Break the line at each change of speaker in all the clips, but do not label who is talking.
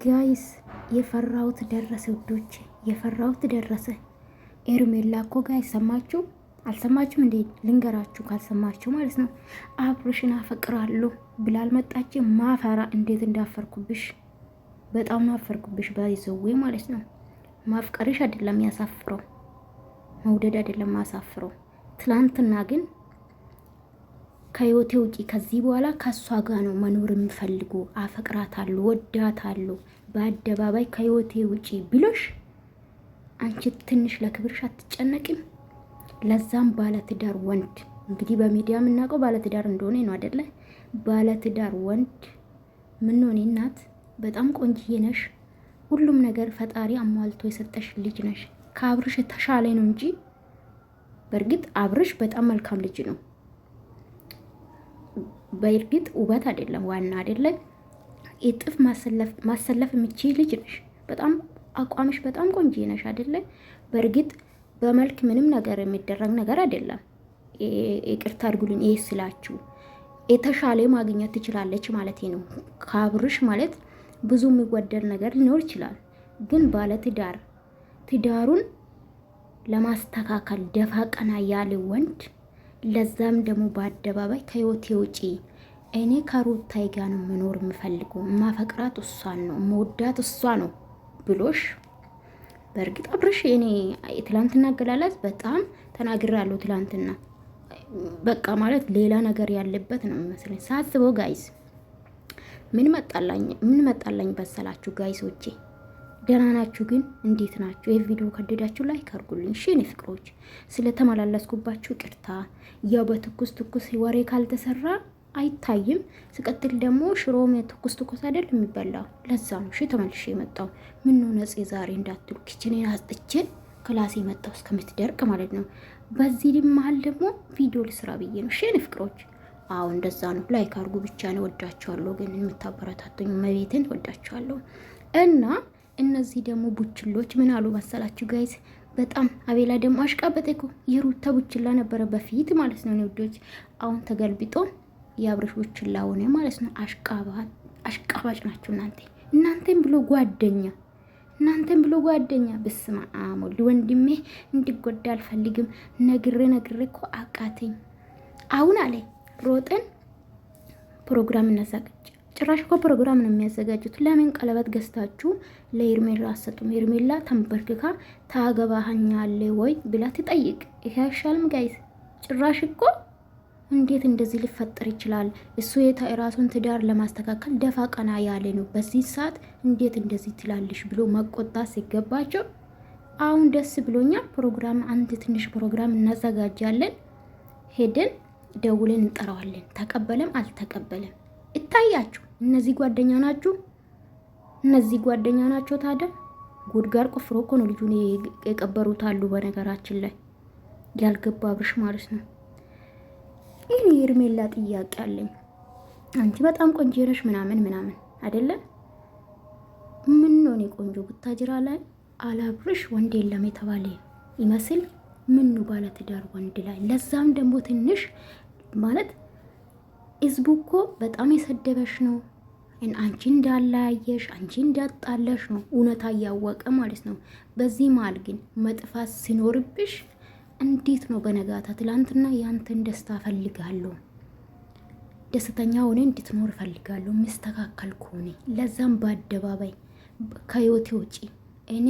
ጋይስ የፈራሁት ደረሰ ውዶች፣ የፈራሁት ደረሰ። ኤርሜላ እኮ ጋይስ ሰማችሁ አልሰማችሁ እንዴ? ልንገራችሁ ካልሰማችሁ ማለት ነው። አብርሽን አፈቅራለሁ ብላ አልመጣች። ማፈራ እንዴት እንዳፈርኩብሽ፣ በጣም ነው አፈርኩብሽ። ባይዘዌ ማለት ነው። ማፍቀርሽ አይደለም ያሳፍረው፣ መውደድ አይደለም ማሳፍረው። ትላንትና ግን ከህይወቴ ውጪ ከዚህ በኋላ ከሷ ጋር ነው መኖር የምፈልጉ፣ አፈቅራታለሁ፣ ወዳታለሁ በአደባባይ ከህይወቴ ውጪ ብሎሽ፣ አንቺ ትንሽ ለክብርሽ አትጨነቂም? ለዛም ባለትዳር ወንድ እንግዲህ በሚዲያ የምናውቀው ባለትዳር እንደሆነ ነው አይደለ? ባለትዳር ወንድ ምን ሆነ እናት፣ በጣም ቆንጅዬ ነሽ። ሁሉም ነገር ፈጣሪ አሟልቶ የሰጠሽ ልጅ ነሽ። ከአብርሽ የተሻለ ነው እንጂ በእርግጥ አብርሽ በጣም መልካም ልጅ ነው። በእርግጥ ውበት አይደለም ዋና አይደለም፣ እጥፍ ማሰለፍ የምችይ ልጅ ነሽ። በጣም አቋምሽ በጣም ቆንጆ ነሽ አይደለ? በእርግጥ በመልክ ምንም ነገር የሚደረግ ነገር አይደለም። ይቅርታ አድርጉልኝ ይሄ ስላችሁ የተሻለ ማግኘት ትችላለች ማለት ነው። ከአብርሽ ማለት ብዙ የሚወደድ ነገር ሊኖር ይችላል፣ ግን ባለ ትዳሩን ለማስተካከል ደፋ ቀና ያለ ወንድ፣ ለዛም ደግሞ በአደባባይ ከህይወቴ ውጪ እኔ ከሩታይ ጋር ነው መኖር የምፈልገው፣ ማፈቅራት እሷን ነው መወዳት እሷ ነው ብሎሽ። በእርግጥ አብርሽ እኔ ትላንትና አገላለጽ በጣም ተናግራለሁ። ትላንትና በቃ ማለት ሌላ ነገር ያለበት ነው የሚመስለኝ ሳስበው። ጋይስ ምን መጣላኝ በሰላችሁ ጋይሶቼ? ደህና ናችሁ ግን? እንዴት ናችሁ? ይህ ቪዲዮ ከወደዳችሁ ላይክ አድርጉልኝ። እሺ እኔ ፍቅሮች ስለተመላለስኩባችሁ ቅርታ። ያው በትኩስ ወሬ ካልተሰራ አይታይም። ስቀጥል ደግሞ ሽሮም ትኩስ አይደል የሚበላው፣ ለዛ ነው እሺ ተመልሼ የመጣው። ምን ነው ነፂ ዛሬ እንዳትሉ ኪችኔን አስጥቼ ክላስ የመጣው እስከምትደርቅ ማለት ነው። በዚህ መሀል ደግሞ ቪዲዮ ልስራ ብዬ ነው። እሺ እኔ ፍቅሮች አዎ እንደዛ ነው። ላይክ አድርጉ ብቻ ነው። ወዳችኋለሁ ግን የምታበረታቱኝ መቤትን ወዳችኋለሁ። እና እነዚህ ደግሞ ቡችሎች ምን አሉ መሰላችሁ ጋይስ? በጣም አቤላ ደግሞ አሽቃበጠ እኮ። የሩታ ቡችላ ነበረ በፊት ማለት ነው ውዶች። አሁን ተገልብጦ የአብርሽ ቡችላ ሆነ ማለት ነው። አሽቃባጭ ናችሁ እናንተን ብሎ ጓደኛ በስመ አብ ወልድ። ወንድሜ እንዲጎዳ አልፈልግም። ነግሬ እኮ አቃተኝ። አሁን አለ ሮጠን ፕሮግራም እናዘጋጅ። ጭራሽ እኮ ፕሮግራም ነው የሚያዘጋጁት። ለምን ቀለበት ገዝታችሁ ለኤርሜላ አሰጡም? ኤርሜላ ተንበርክካ ታገባሃኛለ ወይ ብላ ትጠይቅ። ይሄ አይሻልም ጋይስ? ጭራሽ እኮ እንዴት እንደዚህ ሊፈጠር ይችላል? እሱ የራሱን ትዳር ለማስተካከል ደፋ ቀና ያለ ነው። በዚህ ሰዓት እንዴት እንደዚህ ትላልሽ ብሎ መቆጣት ሲገባቸው፣ አሁን ደስ ብሎኛል። ፕሮግራም አንድ ትንሽ ፕሮግራም እናዘጋጃለን። ሄደን ደውለን እንጠራዋለን። ተቀበለም አልተቀበለም ይታያችሁ። እነዚህ ጓደኛ ናቸው። ታዲያ ጉድጓድ ቆፍሮ እኮ ነው ልጁን የቀበሩት አሉ። በነገራችን ላይ ያልገባ አብርሽ ማለት ነው። ይህን የኤርሜላ ጥያቄ አለኝ። አንቺ በጣም ቆንጆ ነሽ ምናምን አይደለም? ምን ነው እኔ ቆንጆ ቡታጅራ ላይ አላብርሽ ወንድ የለም የተባለ ይመስል ምን ነው ባለትዳር ወንድ ላይ፣ ለዛም ደግሞ ትንሽ ማለት ህዝቡ እኮ በጣም የሰደበሽ ነው። አንቺ እንዳላያየሽ አንቺ እንዳጣለሽ ነው እውነታ እያወቀ ማለት ነው። በዚህ መሀል ግን መጥፋት ሲኖርብሽ እንዴት ነው በነጋታ ትላንትና ያንተን ደስታ ፈልጋለሁ፣ ደስተኛ ሆነ እንድትኖር ፈልጋለሁ፣ መስተካከል ከሆነ ለዛም በአደባባይ ከህይወቴ ውጪ እኔ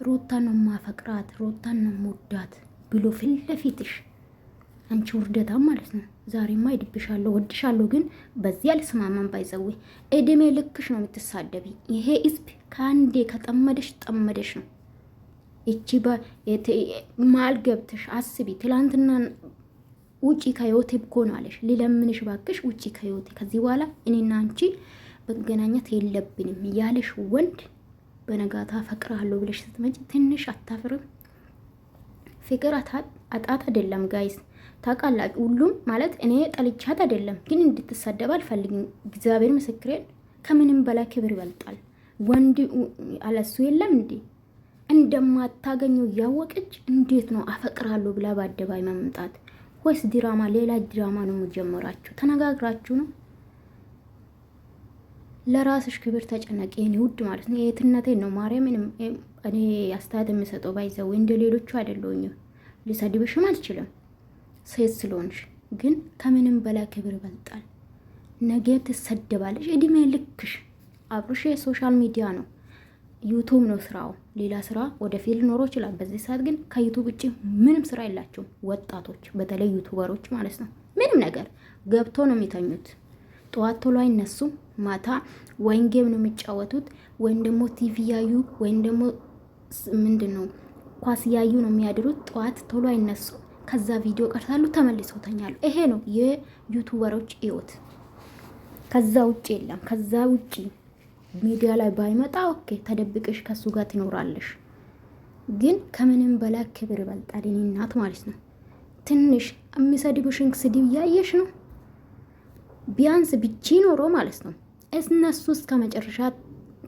ሩታን ነው ማፈቅራት፣ ሩታን ነው ወዳት ብሎ ፊት ለፊትሽ አንቺ ውርደታ ማለት ነው። ዛሬማ ይድብሻለሁ፣ ወድሻለሁ፣ ግን በዚህ አልስማማም። ባይዘው እድሜ ልክሽ ነው የምትሳደቢ። ይሄ ህዝብ ከአንዴ ከጠመደሽ ነው። እቺ ማል ገብተሽ አስቢ። ትላንትና ውጪ ከህይወቴ እኮ ነው አለሽ። ሊለምንሽ ባክሽ ውጪ ከህይወቴ፣ ከዚህ በኋላ እኔና አንቺ መገናኘት የለብንም ያለሽ ወንድ በነጋታ አፈቅርሃለሁ ብለሽ ስትመጪ ትንሽ አታፍርም? ፍቅር አጣት አይደለም ጋይስ፣ ታውቃላችሁ። ሁሉም ማለት እኔ ጠልቻት አይደለም፣ ግን እንድትሰደብ አልፈልግም። እግዚአብሔር ምስክሬን፣ ከምንም በላይ ክብር ይበልጣል። ወንድ አለሱ የለም እንዴ? እንደማታገኘው እያወቀች እንዴት ነው አፈቅራለሁ ብላ በአደባባይ መምጣት? ወይስ ሌላ ድራማ ነው የጀመራችሁ? ተነጋግራችሁ ነው? ለራስሽ ክብር ተጨነቂ የኔ ውድ ማለት ነው። የትነቴን ነው ማርያምንም እኔ አስተያየት የምሰጠው ባይዘው እንደ ሌሎቹ አይደለሁኝም። ሊሰድብሽም አልችልም ሴት ስለሆንሽ፣ ግን ከምንም በላይ ክብር ይበልጣል። ነገ ትሰደባለሽ እድሜ ልክሽ። አብርሽ ሶሻል ሚዲያ ነው ዩቱብ ነው ስራው። ሌላ ስራ ወደፊት ሊኖሮ ይችላል። በዚህ ሰዓት ግን ከዩቱብ ውጭ ምንም ስራ የላቸውም ወጣቶች፣ በተለይ ዩቱበሮች ማለት ነው። ምንም ነገር ገብቶ ነው የሚተኙት። ጠዋት ቶሎ አይነሱም። ማታ ወይን ጌም ነው የሚጫወቱት፣ ወይም ደግሞ ቲቪ ያዩ፣ ወይም ደግሞ ምንድን ነው ኳስ ያዩ ነው የሚያድሩት። ጠዋት ቶሎ አይነሱ፣ ከዛ ቪዲዮ ቀርታሉ፣ ተመልሰው ተኛሉ። ይሄ ነው የዩቱበሮች ህይወት። ከዛ ውጭ የለም። ከዛ ውጭ ሚዲያ ላይ ባይመጣ ኦኬ ተደብቀሽ ከሱ ጋር ትኖራለሽ። ግን ከምንም በላይ ክብር ይበልጣል የኔ እናት ማለት ነው። ትንሽ የሚሰድቡሽን ስድብ እያየሽ ነው። ቢያንስ ብቻ ኖሮ ማለት ነው እነሱ እስከ መጨረሻ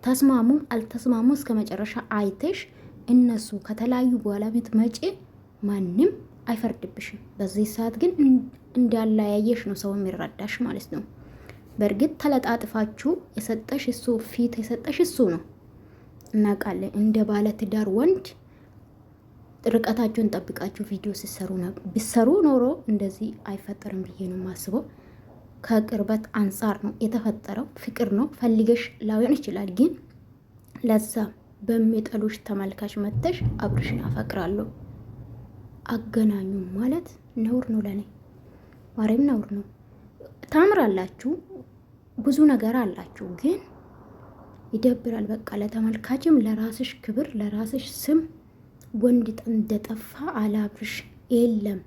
ተስማሙ አልተስማሙ እስከ መጨረሻ አይተሽ እነሱ ከተለያዩ በኋላ ብትመጪ ማንም አይፈርድብሽም። በዚህ ሰዓት ግን እንዳለያየሽ ነው ሰው የሚረዳሽ ማለት ነው። በእርግጥ ተለጣጥፋችሁ የሰጠሽ እሱ ፊት የሰጠሽ እሱ ነው እናውቃለን። እንደ ባለ ትዳር ወንድ ርቀታችሁን ጠብቃችሁ ቪዲዮ ቢሰሩ ኖሮ እንደዚህ አይፈጠርም ብዬ ነው የማስበው። ከቅርበት አንጻር ነው የተፈጠረው። ፍቅር ነው ፈልገሽ ላይሆን ይችላል። ግን ለዛ በሚጠሉሽ ተመልካች መተሽ አብርሽን አፈቅራለሁ አገናኙ ማለት ነውር ነው ለኔ። ማርያም ነውር ነው። ታምራላችሁ፣ ብዙ ነገር አላችሁ፣ ግን ይደብራል። በቃ ለተመልካችም ለራስሽ ክብር ለራስሽ ስም ወንድ እንደጠፋ አላብርሽ የለም።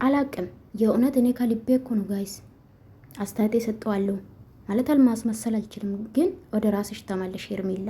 አላቅም የእውነት እኔ ከልቤ እኮ ነው ጋይስ አስተያየት ሰጠዋለሁ ማለት አልማስመሰል አልችልም። ግን ወደ ራስሽ ተመለሽ ሄርሜላ።